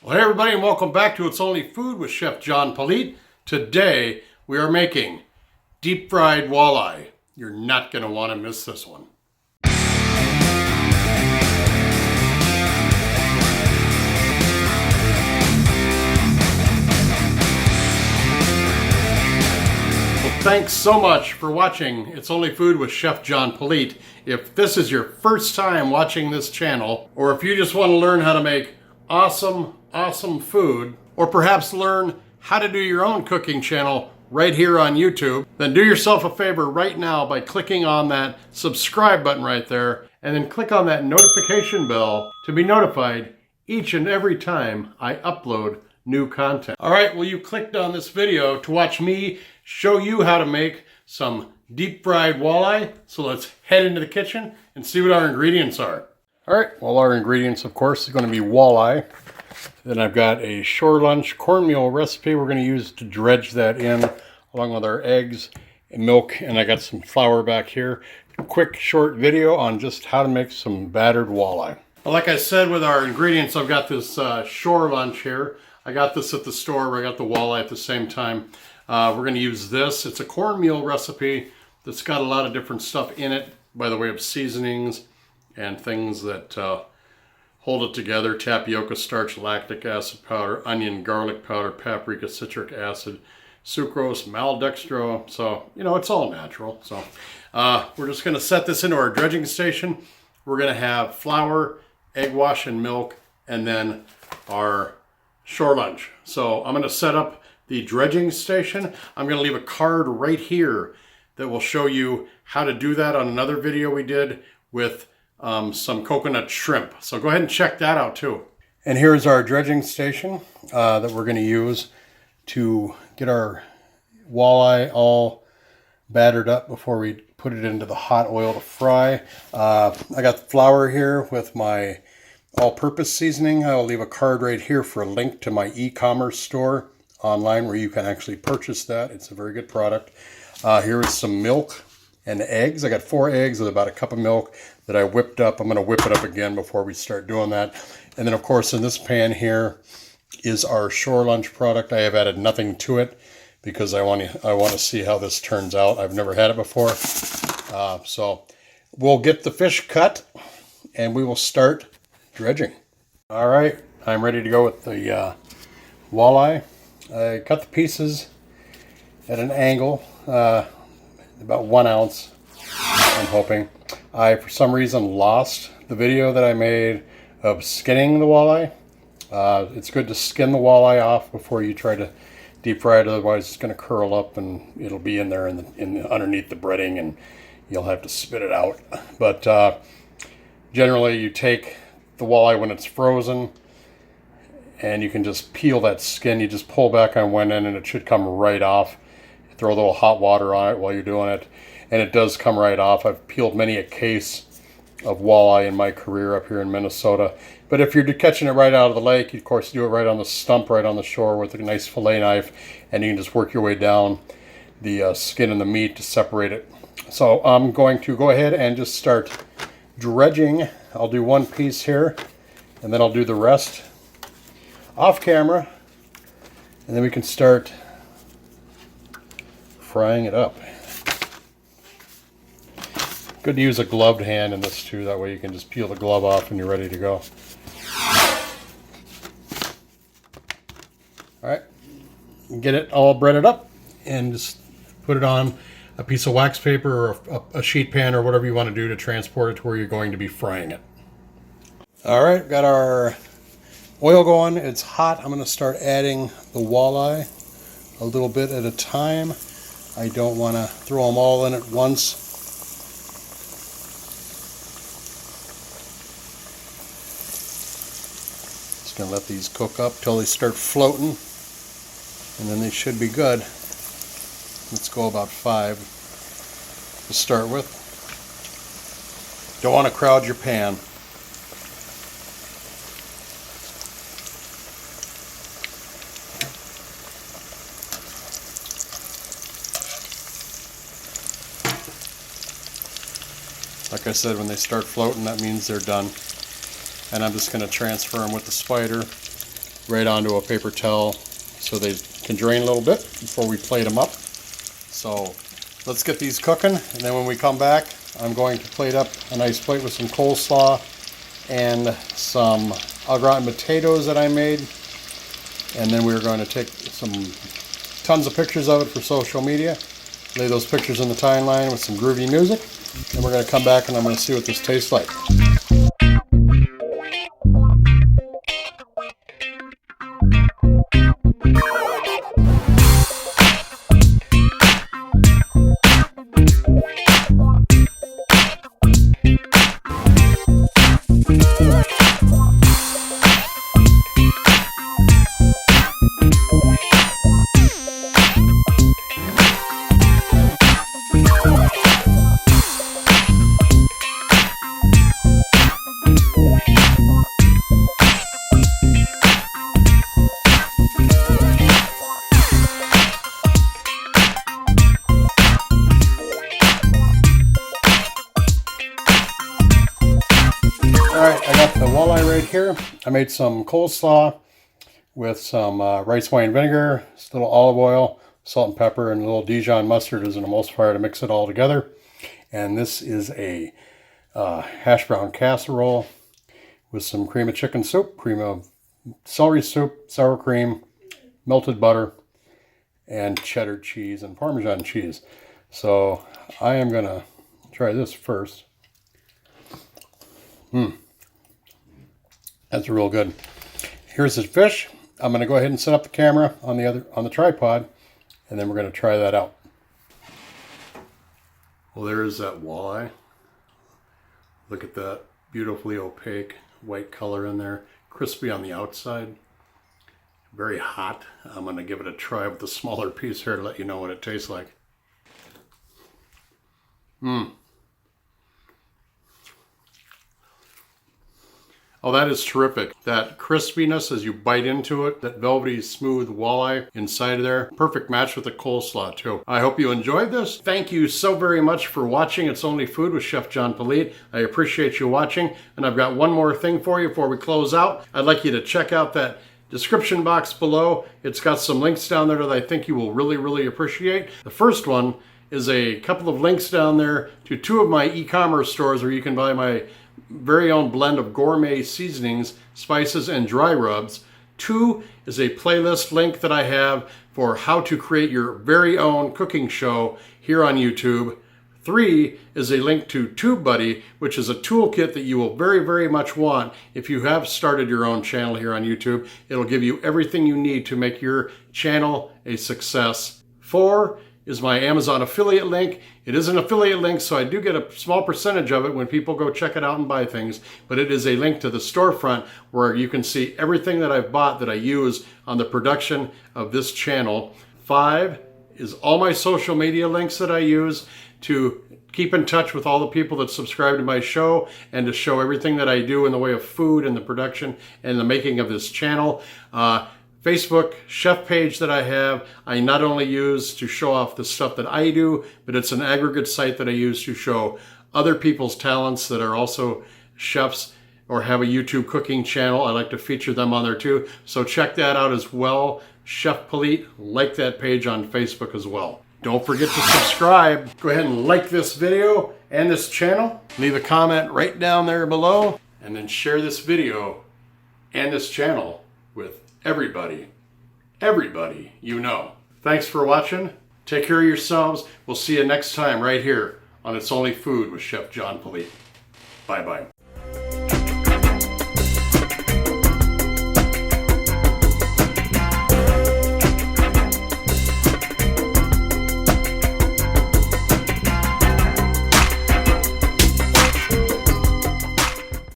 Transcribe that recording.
Well, hey everybody, and welcome back to It's Only Food with Chef John Politte. Today we are making deep fried walleye. You're not going to want to miss this one. Well, thanks so much for watching It's Only Food with Chef John Politte. If this is your first time watching this channel, or if you just want to learn how to make awesome food, or perhaps learn how to do your own cooking channel right here on YouTube, then do yourself a favor right now by clicking on that subscribe button right there, and then click on that notification bell to be notified each and every time I upload new content. All right, well, you clicked on this video to watch me show you how to make some deep fried walleye, so let's head into the kitchen and see what our ingredients are. All right, well, our ingredients, of course, is going to be walleye. Then I've got a shore lunch cornmeal recipe we're going to use to dredge that in, along with our eggs and milk, and I got some flour back here. A quick short video on just how to make some battered walleye. Well, like I said, with our ingredients, I've got this shore lunch here. I got this at the store where I got the walleye at the same time. We're going to use this. It's a cornmeal recipe that's got a lot of different stuff in it by the way of seasonings and things that hold it together: tapioca starch, lactic acid powder, onion, garlic powder, paprika, citric acid, sucrose, maltodextro. So, you know, it's all natural. So we're just going to set this into our dredging station. We're going to have flour, egg wash, and milk, and then our shore lunch. So I'm going to set up the dredging station. I'm going to leave a card right here that will show you how to do that on another video we did with some coconut shrimp. So go ahead and check that out too. And here's our dredging station that we're going to use to get our walleye all battered up before we put it into the hot oil to fry. I got the flour here with my all-purpose seasoning. I'll leave a card right here for a link to my e-commerce store online where you can actually purchase that. It's a very good product. Here is some milk and eggs. I got 4 eggs with about a cup of milk that I whipped up. I'm going to whip it up again before we start doing that. And then, of course, in this pan here is our shore lunch product. I have added nothing to it because I want to see how this turns out. I've never had it before. So we'll get the fish cut and we will start dredging. All right, I'm ready to go with the walleye. I cut the pieces at an angle, about 1 ounce, I'm hoping. I, for some reason, lost the video that I made of skinning the walleye. It's good to skin the walleye off before you try to deep fry it, otherwise it's going to curl up and it'll be in there underneath the breading and you'll have to spit it out. But generally you take the walleye when it's frozen and you can just peel that skin. You just pull back on one end and it should come right off. Throw a little hot water on it while you're doing it, and it does come right off. I've peeled many a case of walleye in my career up here in Minnesota. But if you're catching it right out of the lake, you of course do it right on the stump, right on the shore with a nice fillet knife, and you can just work your way down the skin and the meat to separate it. So I'm going to go ahead and just start dredging. I'll do one piece here, and then I'll do the rest off camera, and then we can start frying it up. Good to use a gloved hand in this too, that way you can just peel the glove off and you're ready to go. Alright, get it all breaded up and just put it on a piece of wax paper or a sheet pan or whatever you want to do to transport it to where you're going to be frying it. Alright, got our oil going. It's hot. I'm going to start adding the walleye a little bit at a time. I don't want to throw them all in at once. Just going to let these cook up till they start floating, and then they should be good. Let's go about 5 to start with. Don't want to crowd your pan. Like I said, when they start floating, that means they're done. And I'm just going to transfer them with the spider right onto a paper towel so they can drain a little bit before we plate them up. So let's get these cooking, and then when we come back, I'm going to plate up a nice plate with some coleslaw and some au gratin potatoes that I made. And then we're going to take tons of pictures of it for social media, lay those pictures in the timeline with some groovy music, and we're going to come back and I'm going to see what this tastes like. Alright, I got the walleye right here. I made some coleslaw with some rice wine vinegar, just a little olive oil, salt and pepper, and a little Dijon mustard as an emulsifier to mix it all together. And this is a hash brown casserole with some cream of chicken soup, cream of celery soup, sour cream, melted butter, and cheddar cheese and Parmesan cheese. So I am going to try this first. That's real good. Here's the fish. I'm going to go ahead and set up the camera on the tripod, and then we're going to try that out. Well, there is that walleye. Look at that beautifully opaque white color in there, crispy on the outside, very hot. I'm going to give it a try with the smaller piece here to let you know what it tastes like. Oh, that is terrific. That crispiness as you bite into it, that velvety smooth walleye inside of there. Perfect match with the coleslaw too. I hope you enjoyed this. Thank you so very much for watching It's Only Food with Chef John Politte. I appreciate you watching. And I've got one more thing for you before we close out. I'd like you to check out that description box below. It's got some links down there that I think you will really, really appreciate. The first one is a couple of links down there to 2 of my e-commerce stores where you can buy my very own blend of gourmet seasonings, spices, and dry rubs. 2 is a playlist link that I have for how to create your very own cooking show here on YouTube. 3 is a link to TubeBuddy, which is a toolkit that you will very, very much want if you have started your own channel here on YouTube. It'll give you everything you need to make your channel a success. 4 is my Amazon affiliate link. It is an affiliate link, so I do get a small percentage of it when people go check it out and buy things, but it is a link to the storefront where you can see everything that I've bought that I use on the production of this channel. 5 is all my social media links that I use to keep in touch with all the people that subscribe to my show and to show everything that I do in the way of food and the production and the making of this channel. Facebook chef page that I have, I not only use to show off the stuff that I do, but it's an aggregate site that I use to show other people's talents that are also chefs or have a YouTube cooking channel. I like to feature them on there too. So check that out as well. Chef Politte, like that page on Facebook as well. Don't forget to subscribe. Go ahead and like this video and this channel. Leave a comment right down there below, and then share this video and this channel with everybody you know. Thanks for watching. Take care of yourselves. We'll see you next time right here on It's Only Food with Chef John Politte. Bye-bye.